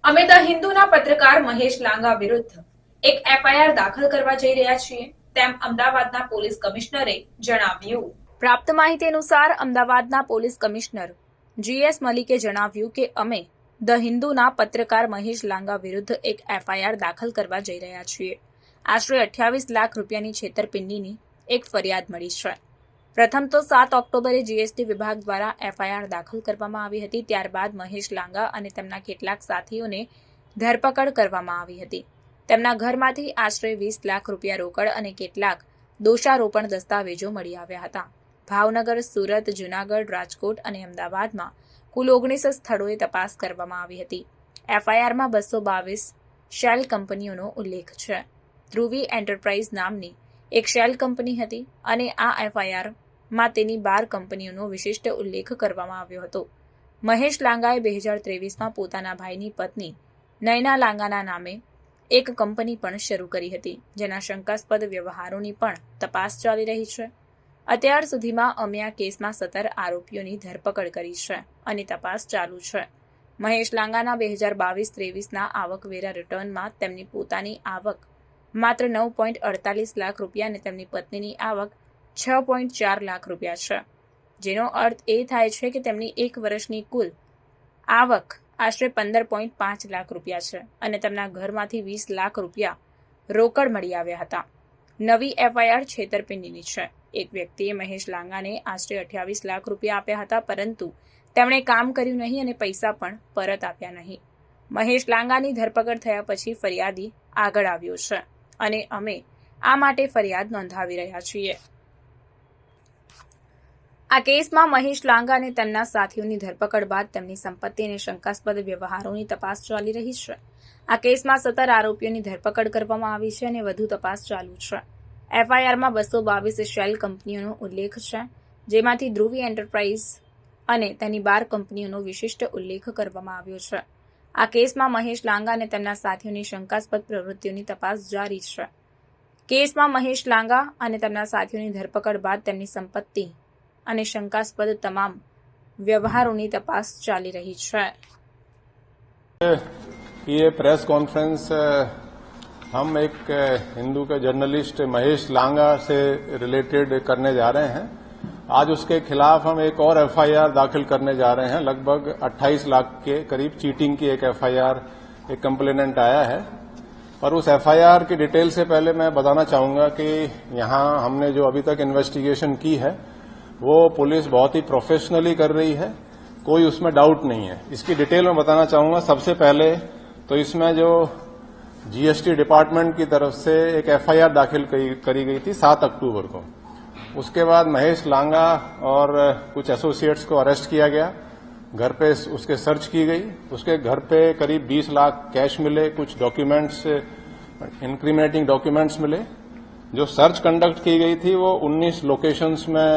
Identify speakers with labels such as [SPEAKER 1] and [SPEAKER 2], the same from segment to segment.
[SPEAKER 1] અમે ધ હિન્દુના પત્રકાર મહેશ લાંગા વિરુદ્ધ એક એફઆઈઆર દાખલ કરવા જઈ રહ્યા છીએ તેમ અમદાવાદના પોલીસ કમિશનરે જણાવ્યું। પ્રાપ્ત માહિતી અનુસાર અમદાવાદના પોલીસ કમિશનર જીએસ મલિકે જણાવ્યું કે અમે ધ હિન્દુના પત્રકાર મહેશ લાંગા વિરુદ્ધ એક એફઆઈઆર દાખલ કરવા જઈ રહ્યા છીએ। આશરે 28 લાખ રૂપિયાની છેતરપિંડીની એક ફરિયાદ મળી છે। પ્રથમ તો 7 ઓક્ટોબરે જીએસટી વિભાગ દ્વારા એફઆઈઆર દાખલ કરવામાં આવી હતી। ત્યારબાદ મહેશ લાંગા અને તેમના કેટલાક સાથીઓને ધરપકડ કરવામાં આવી હતી। તેમના ઘરમાંથી આશરે 20 લાખ રૂપિયા રોકડ અને કેટલાક દોષારોપણ દસ્તાવેજો મળી આવ્યા હતા। ભાવનગર, સુરત, જૂનાગઢ, રાજકોટ અને અમદાવાદમાં કુલ 19 સ્થળોએ તપાસ કરવામાં આવી હતી। એફઆઈઆરમાં 222 શેલ કંપનીઓનો ઉલ્લેખ છે। ધ્રુવી એન્ટરપ્રાઇઝ નામની એક શેલ કંપની હતી અને આ એફઆઈઆર માં તેની 12 કંપનીઓનો વિશિષ્ટ ઉલ્લેખ કરવામાં આવ્યો હતો। મહેશ લાંગાએ 2023માં પોતાના ભાઈની પત્ની નયના લાંગાના નામે એક કંપની પણ શરૂ કરી હતી, જેના શંકાસ્પદ વ્યવહારોની પણ તપાસ ચાલી રહી છે। અત્યાર સુધીમાં અમે આ કેસમાં 17 આરોપીઓની ધરપકડ કરી છે અને તપાસ ચાલુ છે। મહેશ લાંગાના 2022-23ના આવકવેરા રિટર્નમાં તેમની પોતાની આવક માત્ર 9.48 લાખ રૂપિયા અને તેમની પત્નીની આવક 6.4 લાખ રૂપિયા છે, જેનો અર્થ એ થાય છે કે તેમની એક વર્ષની કુલ આવક આશરે 15.5 લાખ રૂપિયા છે અને તેમના ઘરમાંથી 20 લાખ રૂપિયા રોકડ મળી આવ્યા હતા। નવી એફઆઈઆર છેતરપિંડીની છે। એક વ્યક્તિએ મહેશ લાંગાને આશરે 28 લાખ રૂપિયા આપ્યા હતા, પરંતુ તેમણે કામ કર્યું નહીં અને પૈસા પણ પરત આપ્યા નહીં। મહેશ લાંગાની ધરપકડ થયા પછી ફરિયાદી આગળ આવ્યો છે અને અમે આ માટે ફરિયાદ નોંધાવી રહ્યા છીએ। આ કેસમાં મહેશ લાંગા અને તેમના સાથીઓની ધરપકડ બાદ તેમની સંપત્તિ અને શંકાસ્પદ વ્યવહારોની તપાસ ચાલી રહી છે। આ કેસમાં 17 આરોપીઓની ધરપકડ કરવામાં આવી છે અને વધુ તપાસ ચાલુ છે। એફઆઈઆરમાં 222 શેલ કંપનીઓનો ઉલ્લેખ છે, જેમાંથી ધ્રુવી એન્ટરપ્રાઇઝ અને તેની 12 કંપનીઓનો વિશિષ્ટ ઉલ્લેખ કરવામાં આવ્યો છે। આ કેસમાં મહેશ લાંગા અને તેમના સાથીઓની શંકાસ્પદ પ્રવૃત્તિઓની તપાસ જારી છે। કેસમાં મહેશ લાંગા અને તેમના સાથીઓની ધરપકડ બાદ તેમની સંપત્તિ અને शंकास्पद तमाम व्यवहारों तपास चाली रही है।
[SPEAKER 2] ये प्रेस कॉन्फ्रेंस हम एक हिंदू के जर्नलिस्ट महेश लांगा से रिलेटेड करने जा रहे हैं। आज उसके खिलाफ हम एक और एफआईआर दाखिल करने जा रहे हैं। लगभग 28 लाख के करीब चीटिंग की एक एफआईआर एक कंप्लेनेंट आया है, और उस एफआईआर की डिटेल से पहले मैं बताना चाहूंगा कि यहाँ हमने जो अभी तक इन्वेस्टिगेशन की है वो पुलिस बहुत ही प्रोफेशनली कर रही है, कोई उसमें डाउट नहीं है। इसकी डिटेल में बताना चाहूंगा। सबसे पहले तो इसमें जो जीएसटी डिपार्टमेंट की तरफ से एक एफआईआर दाखिल करी गई थी 7 अक्टूबर को। उसके बाद महेश लांगा और कुछ एसोसिएट्स को अरेस्ट किया गया। घर पे उसके सर्च की गई। उसके घर पे करीब 20 लाख कैश मिले, कुछ डॉक्यूमेंट्स, इंक्रिमिनेटिंग डॉक्यूमेंट्स मिले। जो सर्च कंडक्ट की गई थी वो 19 लोकेशंस में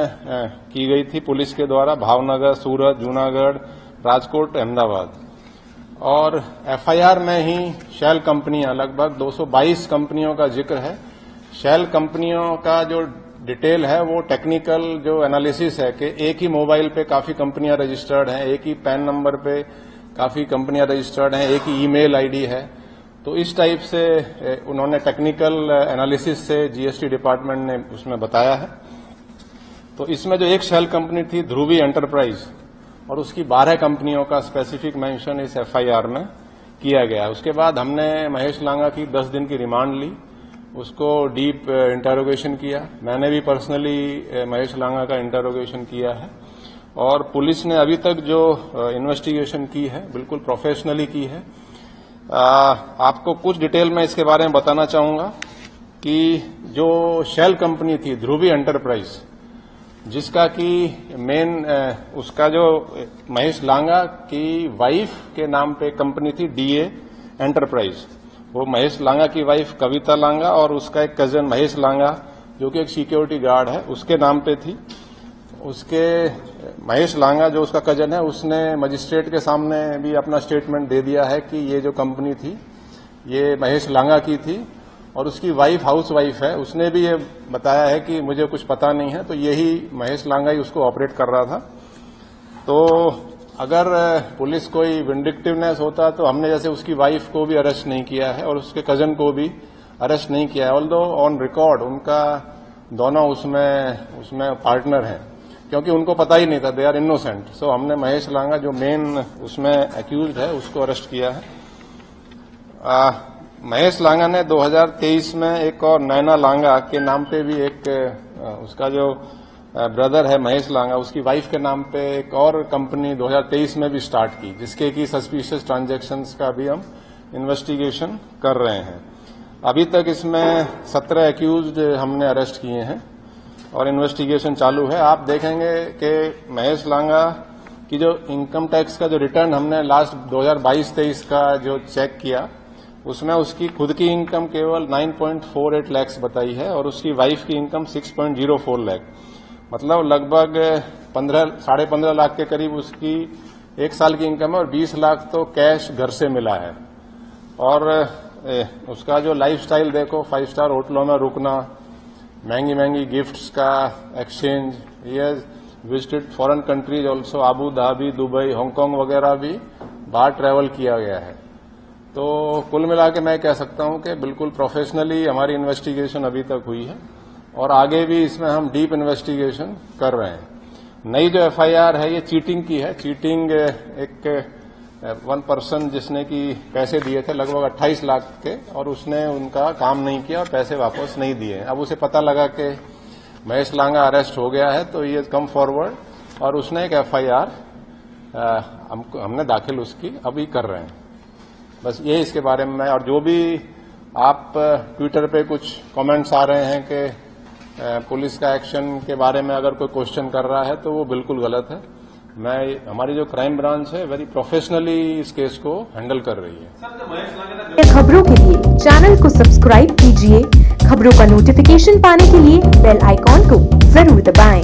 [SPEAKER 2] की गई थी पुलिस के द्वारा, भावनगर, सूरत, जूनागढ़, राजकोट, अहमदाबाद। और एफआईआर में ही शैल कंपनियां, लगभग 222 कंपनियों का जिक्र है। शैल कंपनियों का जो डिटेल है वो टेक्निकल जो एनालिसिस है कि एक ही मोबाइल पे काफी कंपनियां रजिस्टर्ड हैं, एक ही पैन नंबर पे काफी कंपनियां रजिस्टर्ड हैं, एक ही ईमेल आईडी है। तो इस टाइप से उन्होंने टेक्निकल एनालिसिस से जीएसटी डिपार्टमेंट ने उसमें बताया है। तो इसमें जो एक शेल कंपनी थी ध्रुवी एंटरप्राइज, और उसकी 12 कंपनियों का स्पेसिफिक मेंशन इस एफआईआर में किया गया है। उसके बाद हमने महेश लांगा की 10 दिन की रिमांड ली, उसको डीप इंटरोगेशन किया। मैंने भी पर्सनली महेश लांगा का इंटरोगेशन किया है, और पुलिस ने अभी तक जो इन्वेस्टिगेशन की है बिल्कुल प्रोफेशनली की है। आपको कुछ डिटेल में इसके बारे में बताना चाहूंगा कि जो शेल कंपनी थी ध्रुवी एंटरप्राइज, जिसका कि मेन उसका जो महेश लांगा की वाइफ के नाम पे कंपनी थी डीए एंटरप्राइज, वो महेश लांगा की वाइफ कविता लांगा और उसका एक कजन महेश लांगा जो कि एक सिक्योरिटी गार्ड है उसके नाम पे थी। उसके महेश लांगा जो उसका कजन है उसने मजिस्ट्रेट के सामने भी अपना स्टेटमेंट दे दिया है कि ये जो कंपनी थी ये महेश लांगा की थी, और उसकी वाइफ हाउस वाइफ है, उसने भी ये बताया है कि मुझे कुछ पता नहीं है, तो यही महेश लांगा ही उसको ऑपरेट कर रहा था। तो अगर पुलिस कोई विंडिक्टिवनेस होता तो हमने जैसे उसकी वाइफ को भी अरेस्ट नहीं किया है और उसके कजन को भी अरेस्ट नहीं किया है, ऑल्दो ऑन रिकॉर्ड उनका दोनों उसमें पार्टनर हैं, क्योंकि उनको पता ही नहीं था, दे आर इनोसेंट। सो हमने महेश लांगा जो मेन उसमें एक्यूज है उसको अरेस्ट किया है। महेश लांगा ने 2023 में एक और नैना लांगा के नाम पे भी एक उसका जो ब्रदर है महेश लांगा, उसकी वाइफ के नाम पे एक और कंपनी 2023 में भी स्टार्ट की, जिसके की सस्पिशियस ट्रांजैक्शंस का भी हम इन्वेस्टिगेशन कर रहे हैं। अभी तक इसमें 17 एक्यूज्ड हमने अरेस्ट किए हैं और इन्वेस्टिगेशन चालू है। आप देखेंगे कि महेश लांगा की जो इनकम टैक्स का जो रिटर्न हमने लास्ट 2022-23 का जो चेक किया, उसमें उसकी खुद की इनकम केवल 9.48 लाख बताई है और उसकी वाइफ की इनकम 6.04 लाख, मतलब लगभग 15.5 लाख के करीब उसकी एक साल की इनकम है और 20 लाख तो कैश घर से मिला है। और उसका जो लाइफस्टाइल देखो, 5 स्टार होटलों में रुकना, महंगी महंगी गिफ्ट्स का एक्सचेंज, ये visited foreign countries also, Abu Dhabi, Dubai, Hong Kong वगैरह भी बाहर ट्रैवल किया गया है। तो कुल मिला के मैं कह सकता हूं कि बिल्कुल प्रोफेशनली हमारी इन्वेस्टिगेशन अभी तक हुई है और आगे भी इसमें हम डीप इन्वेस्टिगेशन कर रहे हैं। नई जो एफआईआर है ये चीटिंग की है। चीटिंग एक वन पर्सन जिसने कि पैसे दिए थे लगभग 28 लाख के और उसने उनका काम नहीं किया और पैसे वापस नहीं दिए। अब उसे पता लगा कि महेश लांगा अरेस्ट हो गया है तो ये कम फॉरवर्ड और उसने एक एफआईआर हमने दाखिल उसकी अभी कर रहे हैं। बस ये इसके बारे में। और जो भी आप ट्विटर पे कुछ कमेंट्स आ रहे हैं कि पुलिस का एक्शन के बारे में अगर कोई क्वेश्चन कर रहा है तो वो बिल्कुल गलत है। हमारी जो क्राइम ब्रांच है वेरी प्रोफेशनली इस केस को हैंडल कर रही है।
[SPEAKER 3] खबरों के लिए चैनल को सब्सक्राइब कीजिए। खबरों का नोटिफिकेशन पाने के लिए बेल आइकॉन को जरूर दबाएं।